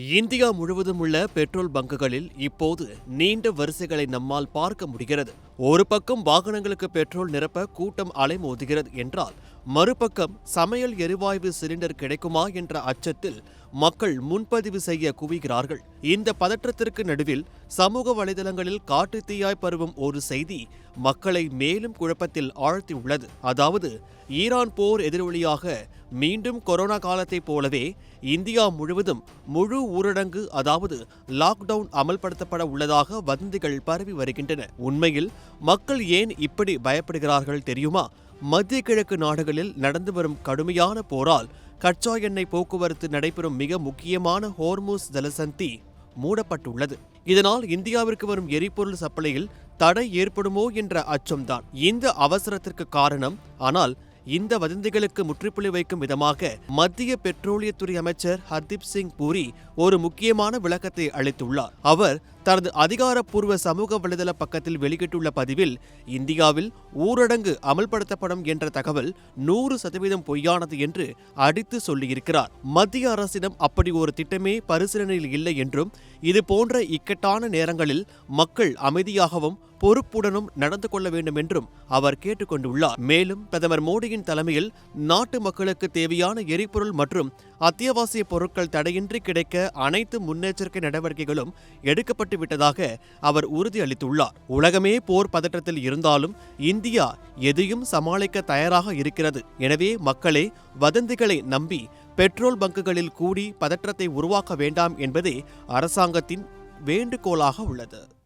India முழுவதும் உள்ள petrol பங்குகளில் இப்போது நீண்ட வரிசைகளை நம்மால் பார்க்க முடிகிறது. ஒரு பக்கம் வாகனங்களுக்கு பெட்ரோல் நிரப்ப கூட்டம் அலைமோதுகிறது என்றால், மறுபக்கம் சமையல் எரிவாயு சிலிண்டர் கிடைக்குமா என்ற அச்சத்தில் மக்கள் முன்பதிவு செய்ய குவிகிறார்கள். இந்த பதற்றத்திற்கு நடுவில் சமூக வலைதளங்களில் காட்டுத்தீயாய் பரவும் ஒரு செய்தி மக்களை மேலும் குழப்பத்தில் ஆழ்த்தியுள்ளது. அதாவது, ஈரான் போர் எதிரொலியாக மீண்டும் கொரோனா காலத்தைப் போலவே இந்தியா முழுவதும் முழு ஊரடங்கு, அதாவது லாக்டவுன் அமல்படுத்தப்பட உள்ளதாக வதந்திகள் பரவி வருகின்றன. உண்மையில் மக்கள் ஏன் இப்படி பயப்படுகிறார்கள் தெரியுமா? மத்திய கிழக்கு நாடுகளில் நடந்து வரும் கடுமையான போரால் கச்சா எண்ணெய் போக்குவரத்து நடைபெறும் மிக முக்கியமான ஹோர்முஸ் ஜலசந்தி மூடப்பட்டுள்ளது. இதனால் இந்தியாவிற்கு வரும் எரிபொருள் சப்ளையில் தடை ஏற்படுமோ என்ற அச்சம்தான் இந்த அவசரத்திற்கு காரணம். ஆனால் இந்த வதந்திகளுக்கு முற்றுப்புள்ளி வைக்கும் விதமாக மத்திய பெட்ரோலியத்துறை அமைச்சர் ஹர்தீப் சிங் பூரி ஒரு முக்கியமான விளக்கத்தை அளித்துள்ளார். அவர் தனது அதிகாரப்பூர்வ சமூக வலைதள பக்கத்தில் வெளியிட்டுள்ள பதிவில், இந்தியாவில் ஊரடங்கு அமல்படுத்தப்படும் என்ற தகவல் 100% பொய்யானது என்று அடித்து சொல்லியிருக்கிறார். மத்திய அரசிடம் அப்படி ஒரு திட்டமே பரிசீலனையில் இல்லை என்றும், இது போன்ற இக்கட்டான நேரங்களில் மக்கள் அமைதியாகவும் பொறுப்புடனும் நடந்து கொள்ள வேண்டும் என்றும் அவர் கேட்டுக்கொண்டுள்ளார். மேலும் பிரதமர் மோடியின் தலைமையில் நாட்டு மக்களுக்கு தேவையான எரிபொருள் மற்றும் அத்தியாவசிய பொருட்கள் தடையின்றி கிடைக்க அனைத்து முன்னெச்சரிக்கை நடவடிக்கைகளும் எடுக்கப்பட்டு விட்டதாக அவர் உறுதியளித்துள்ளார். உலகமே போர் பதற்றத்தில் இருந்தாலும் இந்தியா எதையும் சமாளிக்க தயாராக இருக்கிறது. எனவே மக்களே, வதந்திகளை நம்பி பெட்ரோல் பங்குகளில் கூடி பதற்றத்தை உருவாக்க வேண்டாம் என்பதே அரசாங்கத்தின் வேண்டுகோளாக உள்ளது.